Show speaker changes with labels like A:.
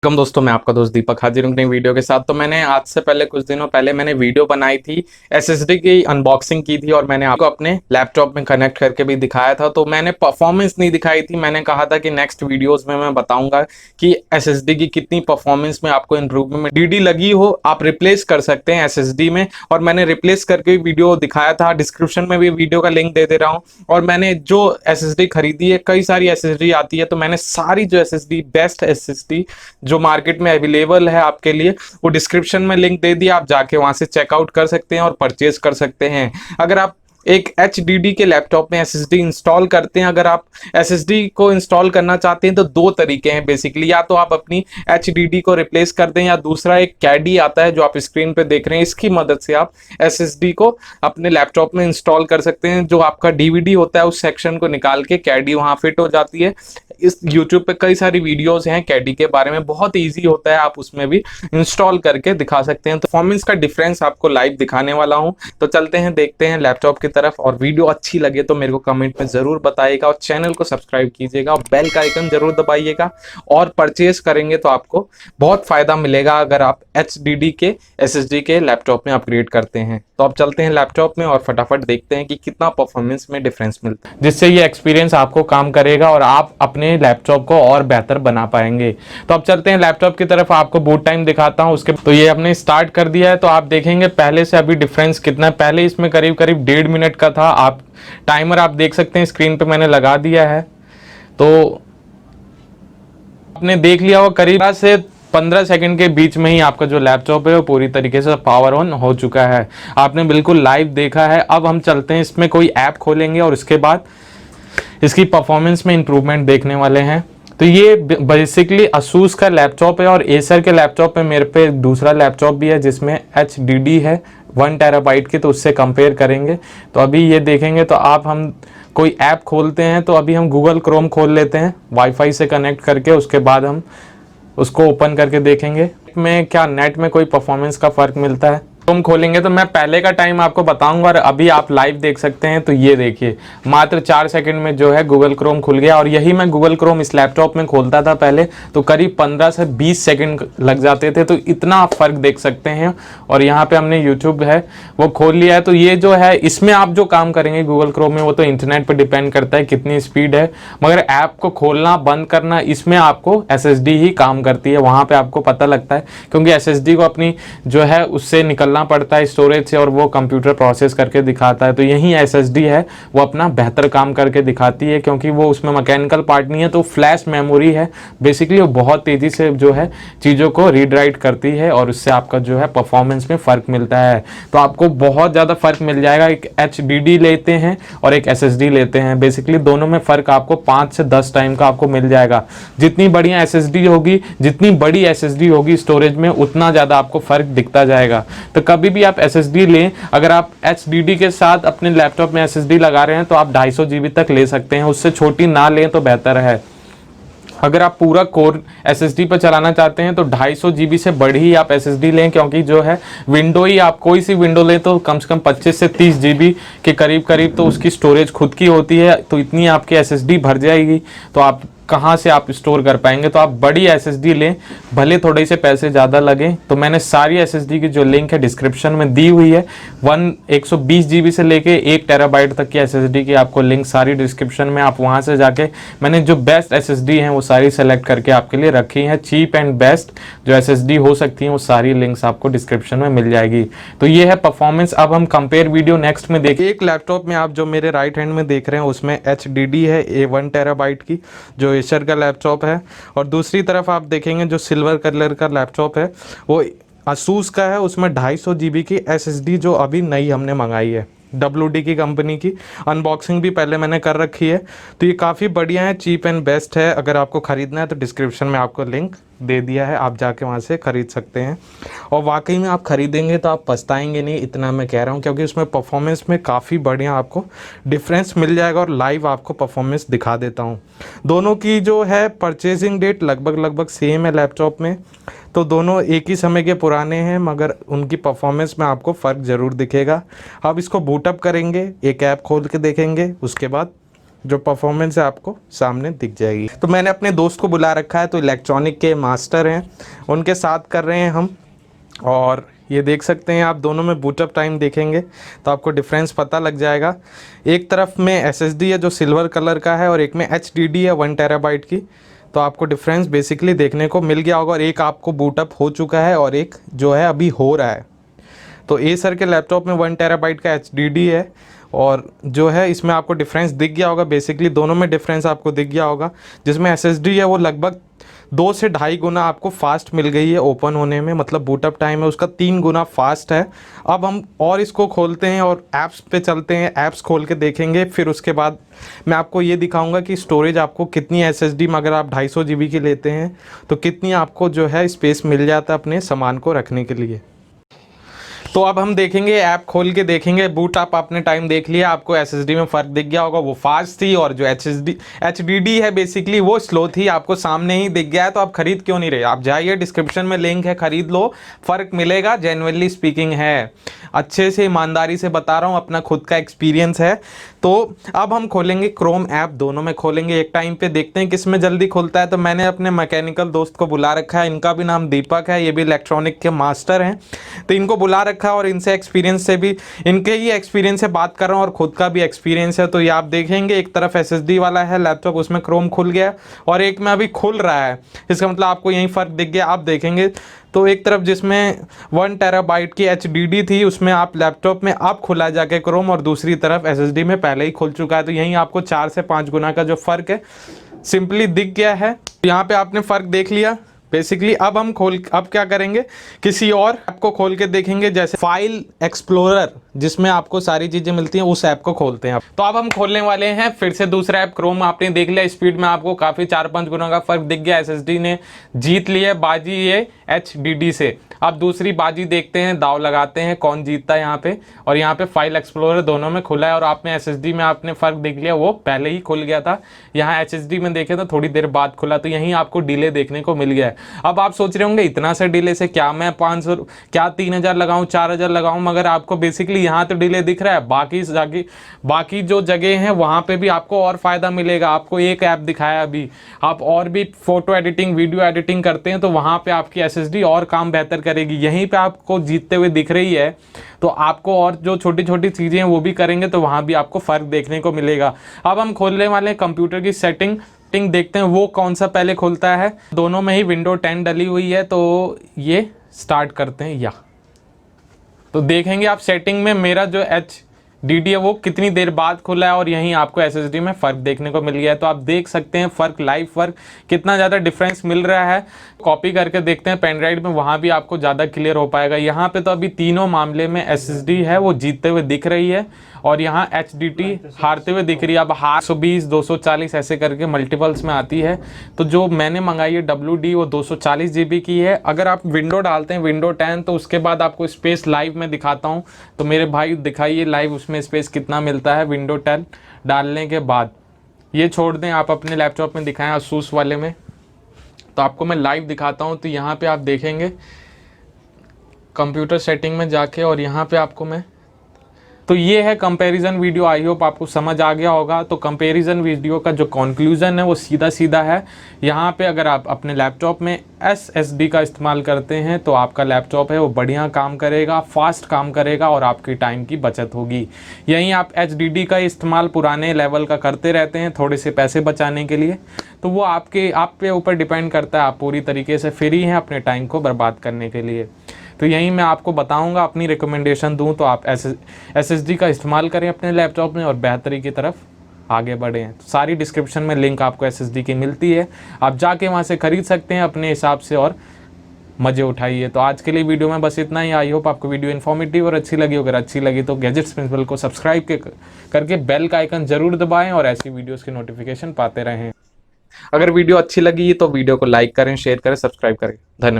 A: कम दोस्तों, मैं आपका दोस्त दीपक हाजिर हूँ नई वीडियो के साथ। तो मैंने आज से पहले कुछ दिनों पहले मैंने वीडियो बनाई थी, एसएसडी की अनबॉक्सिंग की थी और मैंने आपको अपने लैपटॉप में कनेक्ट करके भी दिखाया था। तो मैंने परफॉर्मेंस नहीं दिखाई थी, मैंने कहा था कि नेक्स्ट वीडियोस में मैं बताऊंगा कि एसएसडी की कितनी परफॉर्मेंस में आपको इंप्रूवमेंट डीडी लगी हो आप रिप्लेस कर सकते हैं एसएसडी में। और मैंने रिप्लेस करके वीडियो दिखाया था, डिस्क्रिप्शन में भी वीडियो का लिंक दे रहा हूँ। और मैंने जो एसएसडी खरीदी है, कई सारी एसएसडी आती है, तो मैंने सारी जो एसएसडी बेस्ट एसएसडी जो मार्केट में अवेलेबल है आपके लिए, वो डिस्क्रिप्शन में लिंक दे दिया, आप जाके वहां से चेकआउट कर सकते हैं और परचेज कर सकते हैं। अगर आप एक HDD के लैपटॉप में SSD इंस्टॉल करते हैं, अगर आप SSD को इंस्टॉल करना चाहते हैं तो दो तरीके हैं बेसिकली, या तो आप अपनी HDD को रिप्लेस कर दें, या दूसरा एक कैडी आता है जो आप स्क्रीन पे देख रहे हैं, इसकी मदद से आप SSD को अपने लैपटॉप में इंस्टॉल कर सकते हैं। जो आपका DVD होता है उस सेक्शन को निकाल के कैडी वहां फिट हो जाती है। इस YouTube पे कई सारी वीडियोस हैं कैडी के बारे में, बहुत इजी होता है, आप उसमें भी इंस्टॉल करके दिखा सकते हैं। तो परफॉर्मेंस का डिफरेंस आपको लाइव दिखाने वाला हूं। तो चलते हैं, देखते हैं लैपटॉप की तरफ। और वीडियो अच्छी लगे तो मेरे को कमेंट में जरूर बताइएगा और चैनल को सब्सक्राइब कीजिएगा और बेल का आइकन जरूर दबाइएगा। और परचेज करेंगे तो आपको बहुत फायदा मिलेगा अगर आप HDD के SSD के लैपटॉप में अपग्रेड करते हैं। तो अब चलते हैं लैपटॉप में और फटाफट देखते हैं कि कितना परफॉर्मेंस में डिफरेंस मिलता है, जिससे ये एक्सपीरियंस आपको काम करेगा और आप अपने लैपटॉप को और बेहतर बना पाएंगे। तो अब चलते हैं लैपटॉप की तरफ, आपको बूट टाइम दिखाता हूं उसके। तो ये हमने स्टार्ट कर दिया है, तो आप देखेंगे पहले से अभी डिफरेंस कितना है। पहले इसमें करीब करीब 1.5 मिनट का था। आप टाइमर आप देख सकते हैं स्क्रीन पे मैंने लगा दिया है। तो आपने देख लिया वो करीब से 15 सेकंड के बीच में ही आपका जो लैपटॉप है वो पूरी तरीके से पावर ऑन हो चुका है। आपने बिल्कुल लाइव देखा है। अब हम चलते हैं, इसमें कोई ऐप खोलेंगे और उसके बाद इसकी परफॉर्मेंस में इंप्रूवमेंट देखने वाले हैं। तो ये बेसिकली असूस का लैपटॉप है और एसर के लैपटॉप में मेरे पे दूसरा लैपटॉप भी है जिसमें HDD है 1 टेराबाइट की, तो उससे कंपेयर करेंगे। तो अभी ये देखेंगे तो हम कोई ऐप खोलते हैं। तो अभी हम गूगल क्रोम खोल लेते हैं वाईफाई से कनेक्ट करके, उसके बाद हम उसको ओपन करके देखेंगे में क्या नेट में कोई परफॉर्मेंस का फर्क मिलता है। तुम खोलेंगे तो मैं पहले का टाइम आपको बताऊंगा और अभी आप लाइव देख सकते हैं। तो ये देखिए मात्र 4 सेकंड में जो है गूगल क्रोम खुल गया। और यही मैं गूगल क्रोम इस लैपटॉप में खोलता था पहले, तो करीब 15 से 20 सेकंड लग जाते थे। तो इतना आप फर्क देख सकते हैं। और यहाँ पे हमने यूट्यूब है वो खोल लिया है। तो ये जो है इसमें आप जो काम करेंगे गूगल क्रोम में, वो तो इंटरनेट पर डिपेंड करता है कितनी स्पीड है, मगर ऐप को खोलना बंद करना इसमें आपको SSD ही काम करती है। वहाँ पे आपको पता लगता है, क्योंकि SSD को अपनी जो है उससे निकलना पड़ता है स्टोरेज से, और वो कंप्यूटर प्रोसेस करके दिखाता है। तो यही SSD है वो अपना बेहतर काम करके दिखाती है, क्योंकि वो उसमें मैकेनिकल पार्ट नहीं है, तो फ्लैश मेमोरी है बेसिकली। वो बहुत तेजी से जो है चीज़ों को रीड राइट करती है और उससे आपका जो है परफॉर्मेंस में फ़र्क मिलता है। तो आपको बहुत ज़्यादा फ़र्क मिल जाएगा। एक HDD लेते हैं और एक SSD लेते हैं, बेसिकली दोनों में फ़र्क आपको 5 से 10 टाइम का आपको मिल जाएगा। जितनी बढ़िया SSD होगी, जितनी बड़ी SSD होगी स्टोरेज में, उतना ज़्यादा आपको फ़र्क दिखता जाएगा। तो कभी भी आप SSD लें, अगर आप HDD के साथ अपने लैपटॉप में SSD लगा रहे हैं तो आप 250 GB तक ले सकते हैं, उससे छोटी ना लें तो बेहतर है। अगर आप पूरा कोर SSD पर चलाना चाहते हैं तो 250 GB से बढ़ी आप SSD लें, क्योंकि जो है विंडो ही आप कोई सी विंडो लें तो कम से कम 25 से 30 GB के करीब करीब तो उसकी स्टोरेज खुद की होती है। तो इतनी आपकी SSD भर जाएगी तो आप कहाँ से आप स्टोर कर पाएंगे। तो आप बड़ी SSD लें, भले थोड़े से पैसे ज़्यादा लगें। तो मैंने सारी SSD की जो लिंक है डिस्क्रिप्शन में दी हुई है। 120 GB से लेके 1 टेराबाइट तक की SSD की आपको लिंक सारी डिस्क्रिप्शन में, आप वहाँ से जाके मैंने जो बेस्ट SSD हैं वो सारी सेलेक्ट करके आपके लिए रखी हैं। चीप एंड बेस्ट जो SSD हो सकती हैं वो सारी लिंक्स आपको डिस्क्रिप्शन में मिल जाएगी। तो ये है परफॉर्मेंस। अब हम कंपेयर वीडियो नेक्स्ट में देखिए। एक लैपटॉप में आप जो मेरे राइट हैंड में देख रहे हैं उसमें HDD है 1 टेराबाइट की, जो एसर का लैपटॉप है। और दूसरी तरफ आप देखेंगे जो सिल्वर कलर का लैपटॉप है वो असूस का है, उसमें 250 GB की SSD जो अभी नई हमने मंगाई है, WD की कंपनी की। अनबॉक्सिंग भी पहले मैंने कर रखी है। तो ये काफ़ी बढ़िया है, चीप एंड बेस्ट है। अगर आपको ख़रीदना है तो डिस्क्रिप्शन में आपको लिंक दे दिया है, आप जाके वहाँ से ख़रीद सकते हैं। और वाकई में आप ख़रीदेंगे तो आप पछताएंगे नहीं, इतना मैं कह रहा हूँ, क्योंकि उसमें परफॉर्मेंस में काफ़ी बढ़िया आपको डिफरेंस मिल जाएगा। और लाइव आपको परफॉर्मेंस दिखा देता हूँ। दोनों की जो है परचेजिंग डेट लगभग सेम है लैपटॉप में, तो दोनों एक ही समय के पुराने हैं, मगर उनकी परफॉर्मेंस में आपको फ़र्क ज़रूर दिखेगा। अब इसको बूटअप करेंगे, एक ऐप खोल के देखेंगे, उसके बाद जो परफॉर्मेंस है आपको सामने दिख जाएगी। तो मैंने अपने दोस्त को बुला रखा है, तो इलेक्ट्रॉनिक के मास्टर हैं, उनके साथ कर रहे हैं हम। और ये देख सकते हैं आप, दोनों में बूटअप टाइम देखेंगे तो आपको डिफरेंस पता लग जाएगा। एक तरफ में एसएसडी है जो सिल्वर कलर का है और एक में एचडीडी है 1 टेराबाइट की। तो आपको डिफरेंस बेसिकली देखने को मिल गया होगा, और एक आपको बूटअप हो चुका है और एक जो है अभी हो रहा है। तो एसर के लैपटॉप में 1 टेराबाइट का एचडीडी है, और जो है इसमें आपको डिफरेंस दिख गया होगा। बेसिकली दोनों में डिफरेंस आपको दिख गया होगा। जिसमें एसएसडी है वो लगभग 2 से ढाई गुना आपको फास्ट मिल गई है ओपन होने में, मतलब बूटअप टाइम है उसका 3 गुना फास्ट है। अब हम और इसको खोलते हैं और ऐप्स पे चलते हैं, ऐप्स खोल के देखेंगे। फिर उसके बाद मैं आपको ये दिखाऊंगा कि स्टोरेज आपको कितनी एसएसडी में, अगर आप 250 जीबी की लेते हैं तो कितनी आपको जो है स्पेस मिल जाता है अपने सामान को रखने के लिए। तो अब हम देखेंगे, ऐप खोल के देखेंगे। बूट आप आपने टाइम देख लिया, आपको एसएसडी में फ़र्क दिख गया होगा, वो फास्ट थी, और जो एचडीडी है बेसिकली वो स्लो थी। आपको सामने ही दिख गया है, तो आप खरीद क्यों नहीं रहे? आप जाइए, डिस्क्रिप्शन में लिंक है, खरीद लो, फ़र्क मिलेगा। जेन्युइनली स्पीकिंग है, अच्छे से ईमानदारी से बता रहा हूँ, अपना खुद का एक्सपीरियंस है। तो अब हम खोलेंगे क्रोम ऐप, दोनों में खोलेंगे एक टाइम पे, देखते हैं किस में जल्दी खुलता है। तो मैंने अपने मैकेनिकल दोस्त को बुला रखा है, इनका भी नाम दीपक है, ये भी इलेक्ट्रॉनिक के मास्टर हैं। तो इनको बुला रखा है और इनसे एक्सपीरियंस से भी, इनके ही एक्सपीरियंस से बात कर रहा हूँ और खुद का भी एक्सपीरियंस है। तो ये आप देखेंगे, एक तरफ एसएसडी वाला है लैपटॉप, उसमें क्रोम खुल गया, और एक में अभी खुल रहा है। इसका मतलब आपको यही फ़र्क दिख गया। आप देखेंगे तो एक तरफ जिसमें 1 टेराबाइट की एचडीडी थी, उसमें आप लैपटॉप में अब खुला जाके क्रोम, और दूसरी तरफ एसएसडी में पहले ही खुल चुका है। तो यहीं आपको 4 से 5 गुना का जो फ़र्क है सिंपली दिख गया है। यहाँ पे आपने फ़र्क देख लिया बेसिकली। अब क्या करेंगे, किसी और ऐप को खोल के देखेंगे, जैसे फाइल एक्सप्लोरर जिसमें आपको सारी चीज़ें मिलती हैं, उस ऐप को खोलते हैं। तो अब हम खोलने वाले हैं फिर से दूसरा ऐप, क्रोम। आपने देख लिया, स्पीड में आपको काफ़ी 4-5 गुना का फ़र्क दिख गया। एसएसडी ने जीत ली है बाजी ये एचडीडी से। अब दूसरी बाजी देखते हैं, दाव लगाते हैं कौन जीतता है यहाँ पे। और यहाँ पे फाइल एक्सप्लोरर दोनों में खुला है, और आप में एसएसडी में आपने फ़र्क देख लिया, वो पहले ही खुल गया था। यहाँ एचएसडी में देखें तो थोड़ी देर बाद खुला, तो यहीं आपको डिले देखने को मिल गया है। अब आप सोच रहे होंगे इतना सा डिले से क्या मैं 500 क्या 3000 लगाऊं, 4000 लगाऊं, मगर आपको बेसिकली यहाँ तो डिले दिख रहा है। बाकी जो जगह हैं वहाँ पे भी आपको और फ़ायदा मिलेगा। आपको एक ऐप दिखाया अभी, आप और भी फ़ोटो एडिटिंग, वीडियो एडिटिंग करते हैं तो वहाँ पे आपकी एसएसडी और काम बेहतर करेगी। यहीं पे आपको जीतते हुए दिख रही है, तो आपको और जो छोटी छोटी चीज़ें हैं वो भी करेंगे तो वहाँ भी आपको फ़र्क देखने को मिलेगा। अब हम खोलने वाले कंप्यूटर की सेटिंग देखते हैं वो कौन सा पहले खुलता है। दोनों में ही विंडो 10 डली हुई है, तो ये स्टार्ट करते हैं। तो देखेंगे आप सेटिंग में मेरा जो एचडीडी है वो कितनी देर बाद खुला है, और यहीं आपको एसएसडी में फ़र्क देखने को मिल गया है। तो आप देख सकते हैं फ़र्क, लाइव फ़र्क कितना ज़्यादा डिफरेंस मिल रहा है। कॉपी करके देखते हैं पेन ड्राइव में, वहाँ भी आपको ज़्यादा क्लियर हो पाएगा। यहाँ पे तो अभी तीनों मामले में एसएसडी है वो जीतते हुए दिख रही है, और यहाँ एचडीडी हारते हुए दिख रही है। अब 120, 240 ऐसे करके मल्टीपल्स में आती है। तो जो मैंने मंगाई है WD वो 240 GB की है। अगर आप विंडो डालते हैं विंडो 10, तो उसके बाद आपको स्पेस लाइव में दिखाता हूँ। तो मेरे भाई दिखाइए लाइव उसमें स्पेस कितना मिलता है विंडो 10 डालने के बाद। ये छोड़ दें, आप अपने लैपटॉप में दिखाएं ASUS वाले में। तो आपको मैं लाइव दिखाता हूँ। तो यहाँ पे आप देखेंगे कंप्यूटर सेटिंग में जाके, और यहाँ पे आपको मैं, तो ये है कंपैरिजन वीडियो। आई होप आपको समझ आ गया होगा। तो कंपैरिजन वीडियो का जो कंक्लूजन है वो सीधा सीधा है। यहाँ पे अगर आप अपने लैपटॉप में SSD का इस्तेमाल करते हैं तो आपका लैपटॉप है वो बढ़िया काम करेगा, फास्ट काम करेगा, और आपकी टाइम की बचत होगी। यहीं आप HDD का इस्तेमाल पुराने लेवल का करते रहते हैं थोड़े से पैसे बचाने के लिए, तो वो आप पे ऊपर डिपेंड करता है। आप पूरी तरीके से फ्री हैं अपने टाइम को बर्बाद करने के लिए। तो यहीं मैं आपको बताऊंगा, अपनी रिकमेंडेशन दूं तो आप SSD का इस्तेमाल करें अपने लैपटॉप में और बेहतरी की तरफ आगे बढ़ें। तो सारी डिस्क्रिप्शन में लिंक आपको SSD की मिलती है, आप जाके वहां से खरीद सकते हैं अपने हिसाब से और मज़े उठाइए। तो आज के लिए वीडियो में बस इतना ही। आई होप आपको वीडियो इन्फॉर्मेटिव और अच्छी लगी। अगर अच्छी लगी तो गैजेट्स प्रिंसिपल को सब्सक्राइब करके बेल का आइकन जरूर दबाएं और ऐसी वीडियोज़ की नोटिफिकेशन पाते रहें। अगर वीडियो अच्छी लगी तो वीडियो को लाइक करें, शेयर करें, सब्सक्राइब करें। धन्यवाद।